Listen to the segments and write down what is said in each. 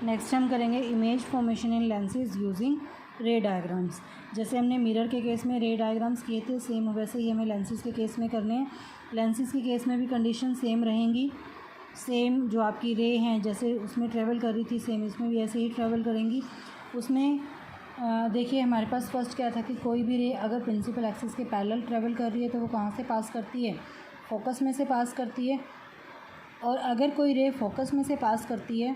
Next हम करेंगे image formation इन lenses using रे डायग्राम्स। जैसे हमने मिरर के केस में रे डायग्राम्स किए थे, सेम वैसे ही हमें लेंसेज के केस में करने हैं। लेंसेज के केस में भी कंडीशन सेम रहेंगी, सेम जो आपकी रे हैं जैसे उसमें ट्रैवल कर रही थी सेम इसमें भी ऐसे ही ट्रैवल करेंगी। उसमें देखिए हमारे पास फर्स्ट क्या था कि कोई भी रे अगर प्रिंसिपल एक्सिस के पैरेलल ट्रैवल कर रही है तो वो कहाँ से पास करती है, फोकस में से पास करती है। और अगर कोई रे फोकस में से पास करती है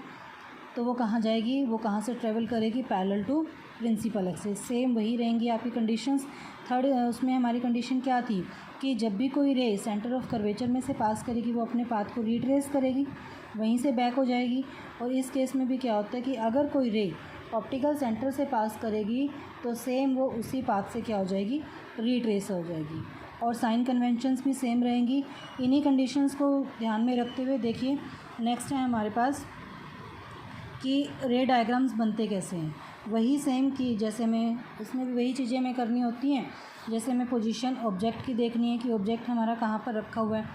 तो वो कहाँ जाएगी, वो कहाँ से ट्रैवल करेगी, parallel to principal axis. Same वही रहेंगी आपकी कंडीशंस। थर्ड उसमें हमारी कंडीशन क्या थी कि जब भी कोई रे सेंटर ऑफ कर्वेचर में से पास करेगी वो अपने पाथ को रिट्रेस करेगी, वहीं से बैक हो जाएगी। और इस केस में भी क्या होता है कि अगर कोई रे ऑप्टिकल सेंटर से पास करेगी तो सेम वो उसी पाथ से क्या हो जाएगी, रिट्रेस हो जाएगी। और साइन कन्वेंशंस भी सेम रहेंगी। इन्हीं कंडीशंस को ध्यान में रखते हुए देखिए नेक्स्ट है हमारे पास कि रे डायग्राम्स बनते कैसे हैं। वही सेम कि जैसे मैं इसमें भी वही चीज़ें हमें करनी होती हैं। जैसे हमें पोजीशन ऑब्जेक्ट की देखनी है कि ऑब्जेक्ट हमारा कहाँ पर रखा हुआ है,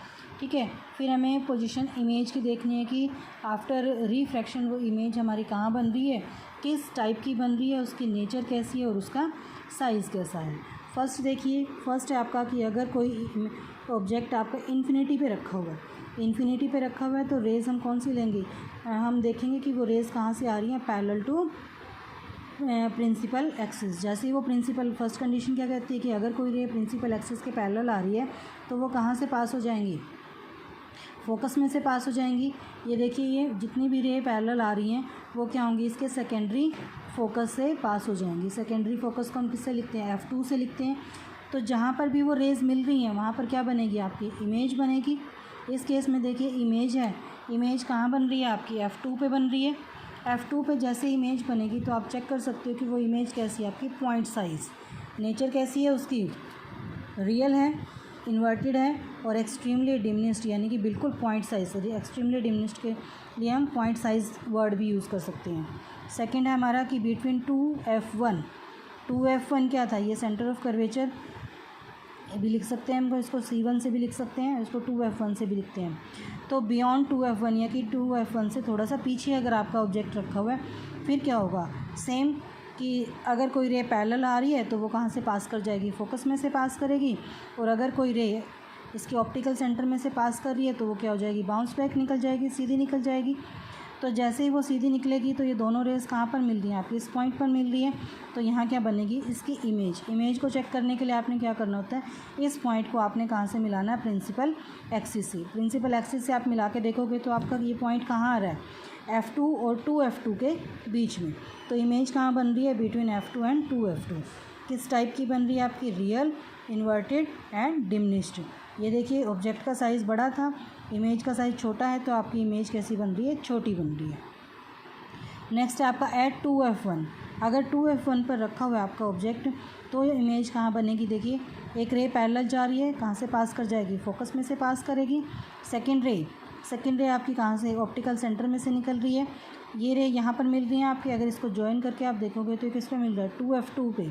ठीक है। फिर हमें पोजीशन इमेज की देखनी है कि आफ्टर रिफ्रैक्शन वो इमेज हमारी कहाँ बन रही है, किस टाइप की बन रही है, उसकी नेचर कैसी है और उसका साइज़ कैसा है। फर्स्ट देखिए, फर्स्ट है आपका कि अगर कोई ऑब्जेक्ट आपका इन्फिनिटी पे रखा हुआ है, इन्फिनिटी पे रखा हुआ है तो रेज़ हम कौन सी लेंगे, हम देखेंगे कि वो रेज़ कहाँ से आ रही हैं, पैरेलल टू प्रिंसिपल एक्सिस। जैसे ही वो प्रिंसिपल, फर्स्ट कंडीशन क्या कहती है कि अगर कोई रे प्रिंसिपल एक्सिस के पैरेलल आ रही है तो वो कहाँ से पास हो जाएंगी, फोकस में से पास हो जाएंगी। ये देखिए ये जितनी भी रे पैरेलल आ रही हैं वो क्या होंगी, इसके सेकेंडरी फोकस से पास हो जाएंगी। सेकेंडरी फोकस को हम किससे लिखते हैं, F2 से लिखते हैं। तो जहाँ पर भी वो रेज़ मिल रही हैं वहाँ पर क्या बनेगी, आपकी इमेज बनेगी। इस केस में देखिए इमेज है, इमेज कहाँ बन रही है आपकी, F2 पे बन रही है। F2 पे जैसे इमेज बनेगी तो आप चेक कर सकते हो कि वो इमेज कैसी है आपकी, पॉइंट साइज़, नेचर कैसी है उसकी, रियल है, इन्वर्टेड है और एक्सट्रीमली डिमिनिश्ड, यानी कि बिल्कुल पॉइंट साइज़। एक्सट्रीमली डिमिनिश्ड के लिए हम पॉइंट साइज़ वर्ड भी यूज़ कर सकते हैं। सेकंड है हमारा कि बिटवीन 2F1, 2F1 क्या था, ये सेंटर ऑफ कर्वेचर भी लिख सकते हैं, हमको इसको C1 से भी लिख सकते हैं, इसको 2F1 से भी लिखते हैं। तो बियॉन्ड 2F1 या कि 2F1 से थोड़ा सा पीछे अगर आपका ऑब्जेक्ट रखा हुआ है, फिर क्या होगा, सेम कि अगर कोई रे पैरेलल आ रही है तो वो कहाँ से पास कर जाएगी, फोकस में से पास करेगी। और अगर कोई रे इसकी ऑप्टिकल सेंटर में से पास कर रही है तो वो क्या हो जाएगी, बाउंस बैक निकल जाएगी, सीधी निकल जाएगी। तो जैसे ही वो सीधी निकलेगी तो ये दोनों रेज़ कहाँ पर मिल रही हैं आपकी, इस पॉइंट पर मिल रही है। तो यहाँ क्या बनेगी, इसकी इमेज। इमेज को चेक करने के लिए आपने क्या करना होता है, इस पॉइंट को आपने कहाँ से मिलाना है, प्रिंसिपल एक्सिस से। प्रिंसिपल एक्सिस से आप मिला के देखोगे तो आपका ये पॉइंट कहाँ आ रहा है, F2 और 2F2 के बीच में। तो इमेज कहाँ बन रही है, बिटवीन F2 एंड 2F2। किस टाइप की बन रही है आपकी, रियल, इन्वर्टेड एंड डिमिनिश्ड। ये देखिए ऑब्जेक्ट का साइज़ बड़ा था, इमेज का साइज़ छोटा है, तो आपकी इमेज कैसी बन रही है, छोटी बन रही है। नेक्स्ट है आपका एट 2F1। अगर 2F1 पर रखा हुआ है आपका ऑब्जेक्ट तो ये इमेज कहाँ बनेगी, देखिए एक रे पैरेलल जा रही है, कहाँ से पास कर जाएगी, फोकस में से पास करेगी। सेकेंड रे आपकी कहाँ से, ऑप्टिकल सेंटर में से निकल रही है। ये रे यहाँ पर मिल रही है आपकी, अगर इसको ज्वाइन करके आप देखोगे तो किस पे मिल रहा है, 2F2 पे,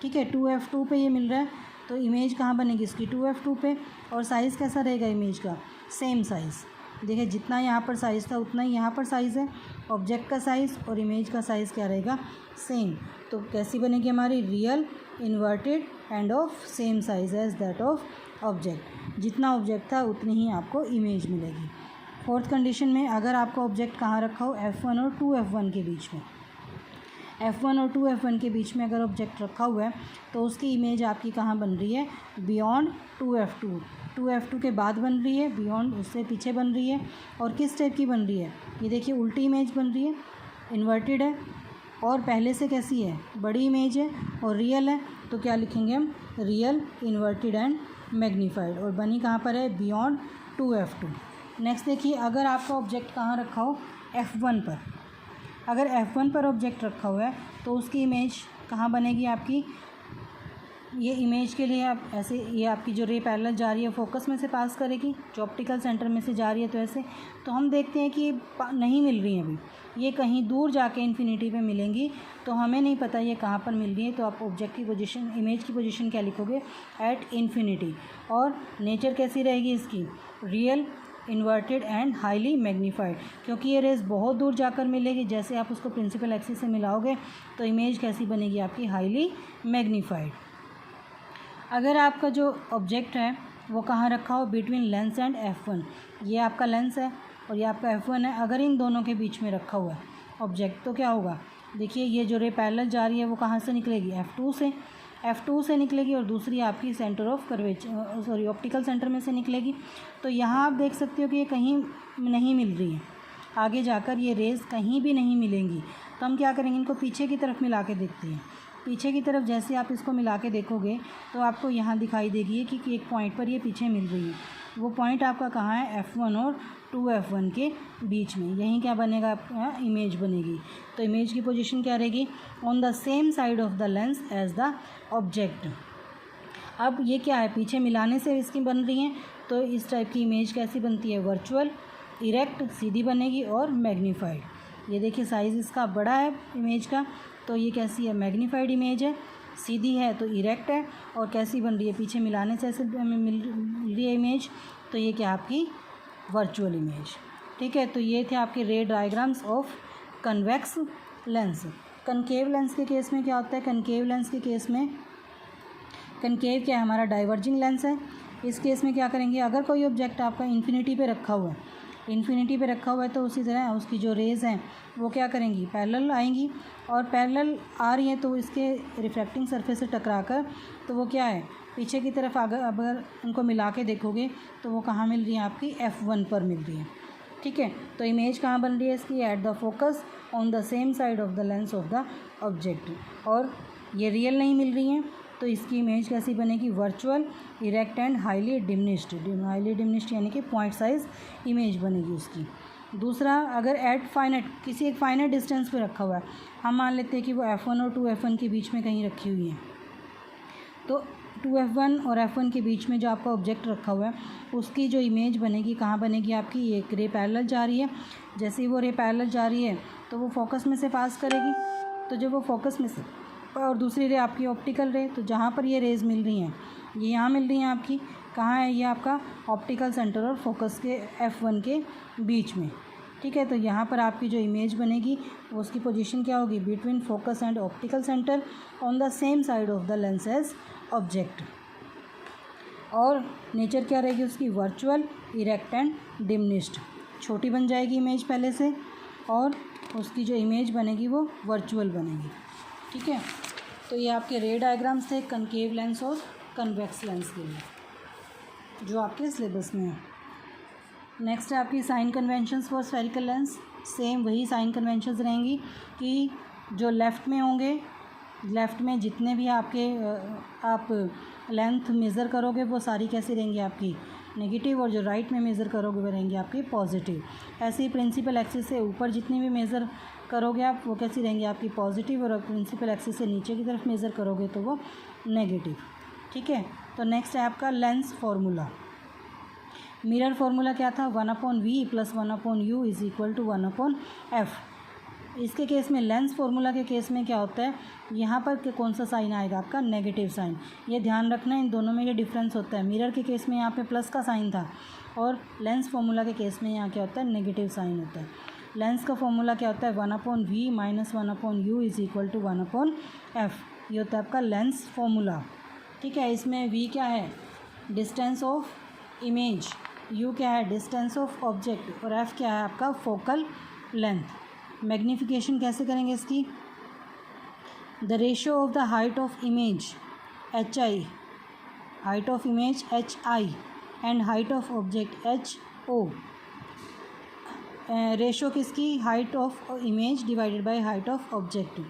ठीक है, 2F2 पे ये मिल रहा है। तो इमेज कहाँ बनेगी इसकी, 2F2 पे। और साइज़ कैसा रहेगा इमेज का, सेम साइज़। देखिए जितना यहाँ पर साइज़ था उतना ही यहाँ पर साइज़ है। ऑब्जेक्ट का साइज़ और इमेज का साइज़ क्या रहेगा, सेम। तो कैसी बनेगी हमारी, real, inverted and of same size as that of object. जितना ऑब्जेक्ट था उतनी ही आपको इमेज मिलेगी। फोर्थ कंडीशन में अगर आपका ऑब्जेक्ट कहाँ रखा हो, F1 और 2F1 के बीच में, F1 और 2F1 के बीच में अगर ऑब्जेक्ट रखा हुआ है तो उसकी इमेज आपकी कहाँ बन रही है, बियॉन्ड 2F2। 2F2 के बाद बन रही है, बियॉन्ड उससे पीछे बन रही है। और किस टाइप की बन रही है, ये देखिए उल्टी इमेज बन रही है, इन्वर्टेड है और पहले से कैसी है, बड़ी इमेज है और रियल है। तो क्या लिखेंगे हम, रियल, इन्वर्टेड एंड मैग्नीफाइड। और बनी कहाँ पर है, बियॉन्ड 2F2। नेक्स्ट देखिए अगर आपका ऑब्जेक्ट कहाँ रखा हो, F1 पर। अगर F1 पर ऑब्जेक्ट रखा हुआ है तो उसकी इमेज कहाँ बनेगी आपकी, ये इमेज के लिए आप ऐसे, ये आपकी जो रे पैरेलल जा रही है फोकस में से पास करेगी, जो ऑप्टिकल सेंटर में से जा रही है तो ऐसे। तो हम देखते हैं कि ये नहीं मिल रही हैं अभी, ये कहीं दूर जाके इन्फिनिटी पे मिलेंगी, तो हमें नहीं पता ये कहाँ पर मिल रही है। तो आप ऑब्जेक्ट की पोजीशन, इमेज की पोजीशन क्या लिखोगे, एट इन्फिनिटी। और नेचर कैसी रहेगी इसकी, real, inverted and highly magnified, क्योंकि ये रेज़ बहुत दूर जाकर मिलेगी। जैसे आप उसको प्रिंसिपल एक्सिस से मिलाओगे तो इमेज कैसी बनेगी आपकी, हाईली मैग्नीफाइड। अगर आपका जो ऑब्जेक्ट है वो कहाँ रखा हो, बिटवीन लेंस एंड F1, ये आपका लेंस है और ये आपका F1 है, अगर इन दोनों के बीच में रखा हुआ है ऑब्जेक्ट तो क्या होगा, देखिए ये जो रे पैरेलल जा रही है वो कहाँ से निकलेगी, F2 से निकलेगी और दूसरी आपकी centre of curvature optical centre में से निकलेगी। तो यहाँ आप देख सकते हो कि ये कहीं नहीं मिल रही है, आगे जाकर ये रेज़ कहीं भी नहीं मिलेंगी। तो हम क्या करेंगे, इनको पीछे की तरफ मिला के देखते हैं। पीछे की तरफ जैसे आप इसको मिला के देखोगे तो आपको यहाँ दिखाई देगी कि एक पॉइंट पर ये पीछे मिल रही है। वो पॉइंट आपका कहाँ है, F1 और 2F1 के बीच में, यहीं क्या बनेगा आपका, इमेज बनेगी। तो इमेज की पोजीशन क्या रहेगी, on the same side of the lens as the object. अब ये क्या है, पीछे मिलाने से इसकी बन रही हैं, तो इस टाइप की इमेज कैसी बनती है, वर्चुअल, इरेक्ट, सीधी बनेगी और मैग्नीफाइड। ये देखिए साइज़ इसका बड़ा है इमेज का, तो ये कैसी है, मैग्नीफाइड इमेज है, सीधी है तो इरेक्ट है, और कैसी बन रही है, पीछे मिलाने से ऐसे मिल रही है इमेज, तो ये क्या आपकी वर्चुअल इमेज। ठीक है, तो ये थे आपके रे diagrams of convex lens. Concave lens के केस में क्या होता है, कनकेव लेंस के केस में, कनकेव क्या है, हमारा डाइवर्जिंग लेंस है। इस केस में क्या करेंगे, अगर कोई ऑब्जेक्ट आपका इन्फिनिटी पे रखा हुआ है, इन्फिनिटी पे रखा हुआ है, तो उसी तरह उसकी जो रेज़ हैं वो क्या करेंगी, पैरेलल आएंगी, और पैरेलल आ रही हैं तो इसके रिफ्रैक्टिंग सरफेस से टकराकर, तो वो क्या है, पीछे की तरफ अगर उनको मिला के देखोगे तो वो कहाँ मिल रही है, आपकी F1 पर मिल रही है। ठीक है, तो इमेज कहाँ बन रही है इसकी, at the focus on the same side of the lens of the object, और ये रियल नहीं मिल रही हैं, तो इसकी इमेज कैसी बनेगी, virtual, erect and highly diminished यानी कि पॉइंट साइज इमेज बनेगी उसकी। दूसरा, अगर एट फाइनाइट, किसी एक फाइनाइट डिस्टेंस पे रखा हुआ है, हम मान लेते हैं कि वो F1 और 2F1 के बीच में कहीं रखी हुई है, तो 2F1 और F1 के बीच में जो आपका ऑब्जेक्ट रखा हुआ है उसकी जो इमेज बनेगी कहाँ बनेगी आपकी, एक रे पैरेलल जा रही है, जैसे ही वो रे पैरेलल जा रही है तो वो फोकस में से पास करेगी, तो जब वो फोकस में से, और दूसरी रे आपकी ऑप्टिकल रे, तो जहाँ पर ये रेज़ मिल रही हैं ये यहाँ मिल रही हैं आपकी, कहाँ है ये आपका ऑप्टिकल सेंटर और फोकस के F1 के बीच में। ठीक है, तो यहाँ पर आपकी जो इमेज बनेगी वो उसकी पोजीशन क्या होगी, between focus and optical centre on the same side of the lens as object, और नेचर क्या रहेगी उसकी, वर्चुअल, इरेक्ट एंड डिमिनिश्ड, छोटी बन जाएगी इमेज पहले से, और उसकी जो इमेज बनेगी वो वर्चुअल बनेगी। ठीक है, तो ये आपके रे डायग्राम्स थे कनकेव लेंस और कन्वेक्स लेंस के लिए, जो आपके सिलेबस में है। नेक्स्ट है आपकी sign conventions for spherical lens. Same वही साइन कन्वेंशंस रहेंगी कि जो लेफ़्ट में होंगे, लेफ़्ट में जितने भी आपके आप लेंथ मेज़र करोगे वो सारी कैसी रहेंगी आपकी, नेगेटिव, और जो राइट में मेज़र करोगे वो रहेंगी आपकी पॉजिटिव। ऐसे ही प्रिंसिपल एक्सिस से ऊपर जितनी भी मेज़र करोगे आप वो कैसी रहेंगी आपकी पॉजिटिव, और प्रिंसिपल एक्सिस से नीचे की तरफ मेज़र करोगे तो वो नेगेटिव। ठीक है, तो नेक्स्ट है आपका लेंस फार्मूला। मिरर फार्मूला क्या था, 1/v + 1/u = 1/f। इसके केस में, लेंस फार्मूला के केस में क्या होता है, यहाँ पर कौन सा साइन आएगा आपका, नेगेटिव साइन। ये ध्यान रखना, इन दोनों में ये डिफरेंस होता है। मिरर के केस में यहाँ पे प्लस का साइन था, और लेंस फार्मूला के केस में यहाँ क्या होता है, नेगेटिव साइन होता है। लेंस का फार्मूला क्या होता है, 1/v - 1/u = 1/f। ये होता है आपका लेंस फार्मूला। ठीक है, इसमें v क्या है, डिस्टेंस ऑफ इमेज, u क्या है, डिस्टेंस ऑफ ऑब्जेक्ट, और f क्या है आपका फोकल लेंथ। मैग्नीफिकेशन कैसे करेंगे इसकी, the ratio of the height of image hi, height of image hi and height of object ho। Ratio किसकी, height of image divided by height of object.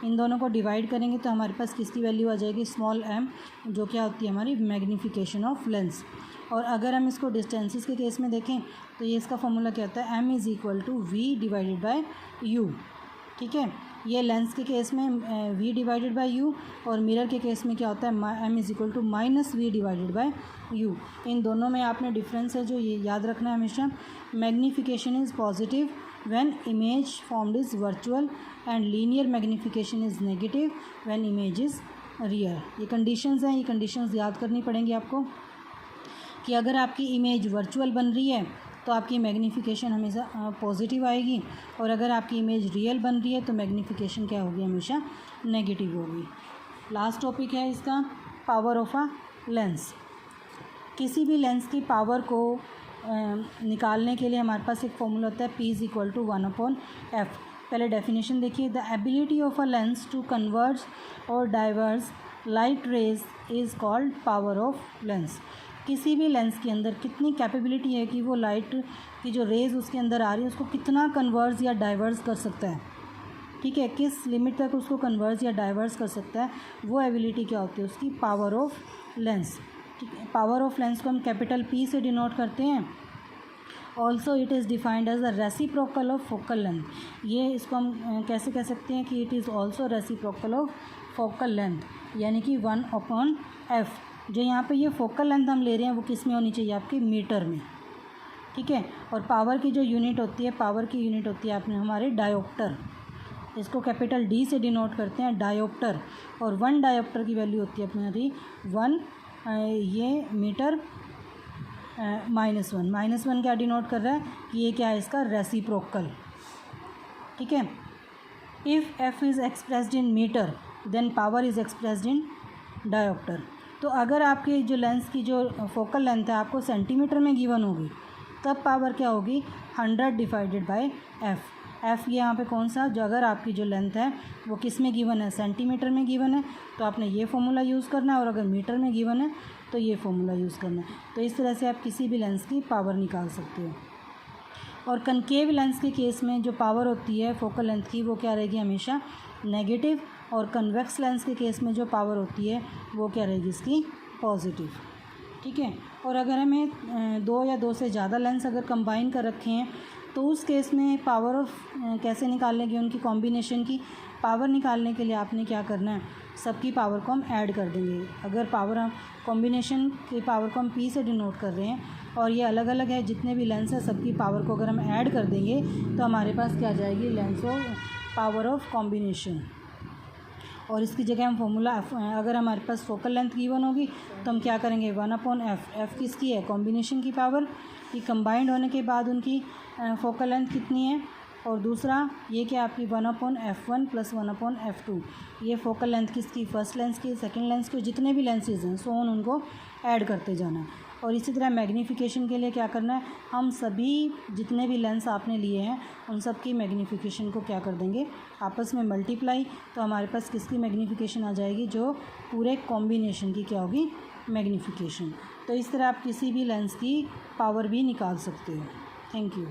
इन दोनों को डिवाइड करेंगे तो हमारे पास किसकी वैल्यू आ जाएगी, स्मॉल m, जो क्या होती है हमारी मैग्नीफिकेशन ऑफ लेंस। और अगर हम इसको डिस्टेंसेस के केस में देखें तो ये इसका फॉर्मूला क्या होता है, m = v divided by u। ठीक है, ये लेंस के केस में v डिवाइडेड बाय u, और मिरर के केस में क्या होता है, m = -v divided by u। इन दोनों में आपने डिफरेंस है जो ये याद रखना है हमेशा। Magnification is positive when image formed is virtual, and linear magnification is negative when image is real. ये कंडीशंस हैं, ये कंडीशंस याद करनी पड़ेंगी आपको, कि अगर आपकी इमेज वर्चुअल बन रही है तो आपकी मैग्नीफिकेशन हमेशा पॉजिटिव आएगी, और अगर आपकी इमेज रियल बन रही है तो मैग्नीफिकेशन क्या होगी, हमेशा नेगेटिव होगी। लास्ट टॉपिक है इसका पावर ऑफ अ लेंस। किसी भी लेंस की पावर को निकालने के लिए हमारे पास एक फॉर्मूला होता है P = 1/f। पहले डेफिनेशन देखिए, the ability of a lens to converge or diverge light rays is called power of lens. किसी भी लेंस के अंदर कितनी कैपेबिलिटी है कि वो लाइट की जो रेज उसके अंदर आ रही है उसको कितना कन्वर्ज या डाइवर्स कर सकता है, ठीक है, किस लिमिट तक उसको कन्वर्ज या डाइवर्स कर सकता है, वो एबिलिटी क्या होती है उसकी, पावर ऑफ लेंस। ठीक है, पावर ऑफ लेंस को हम कैपिटल P से डिनोट करते हैं। Also it is defined as the reciprocal of focal length. ये इसको हम कैसे कह सकते हैं कि it is also reciprocal of focal length, यानी कि 1/f। जो यहाँ पे ये फोकल लेंथ हम ले रहे हैं वो किस में होनी चाहिए, आपके मीटर में, ठीक है। और पावर की जो यूनिट होती है, पावर की यूनिट होती है आपने हमारे डायोप्टर, इसको कैपिटल D से डिनोट करते हैं, डायोप्टर। और 1 डायोप्टर की वैल्यू होती है अपनी 1 ये मीटर -1 क्या डिनोट कर रहा है कि ये क्या है इसका रेसिप्रोकल, ठीक है। If f is expressed in metre then power is expressed in dioptre. तो अगर आपकी जो लेंस की जो फोकल लेंथ है आपको सेंटीमीटर में गिवन होगी, तब पावर क्या होगी, 100 डिवाइडेड बाय f। f यहाँ पे कौन सा, जो अगर आपकी जो लेंथ है वो किस में गिवन है, सेंटीमीटर में गिवन है, तो आपने ये फॉर्मूला यूज़ करना है, और अगर मीटर में गिवन है तो ये फॉर्मूला यूज़ करना है। तो इस तरह से आप किसी भी लेंस की पावर निकाल सकते हो। और कनकेव लेंस के केस में जो पावर होती है फोकल लेंथ की वो क्या रहेगी, हमेशा नेगेटिव, और कन्वेक्स लेंस के केस में जो पावर होती है वो क्या रहेगी, इसकी पॉजिटिव, ठीक है। और अगर हमें 2 या 2 से ज़्यादा लेंस अगर कंबाइन कर रखे हैं तो उस केस में पावर ऑफ कैसे निकालेंगे, उनकी कॉम्बिनेशन की पावर निकालने के लिए आपने क्या करना है, सबकी पावर को हम ऐड कर देंगे। अगर पावर हम कॉम्बिनेशन की पावर को हम P से डिनोट कर रहे हैं और ये अलग अलग है, जितने भी लेंस है सबकी पावर को अगर हम ऐड कर देंगे तो हमारे पास क्या आ जाएगी, lens of power of combination. और इसकी जगह हम फॉर्मूला अगर हमारे पास फोकल लेंथ गिवन होगी तो हम क्या करेंगे, 1/f। f किसकी है, कॉम्बिनेशन की पावर, कि कंबाइंड होने के बाद उनकी फोकल लेंथ कितनी है। और दूसरा ये क्या आपकी 1/f1 + 1/f2, ये फोकल लेंथ किसकी, फर्स्ट लेंस की, सेकंड लेंस की, जितने भी लेंसेज हैं सो ऑन उनको ऐड करते जाना है। और इसी तरह मैग्नीफिकेशन के लिए क्या करना है, हम सभी जितने भी लेंस आपने लिए हैं उन सब की मैग्नीफिकेशन को क्या कर देंगे, आपस में मल्टीप्लाई, तो हमारे पास किसकी मैग्नीफिकेशन आ जाएगी, जो पूरे कॉम्बिनेशन की क्या होगी, मैग्नीफिकेशन। तो इस तरह आप किसी भी लेंस की पावर भी निकाल सकते हो। Thank you.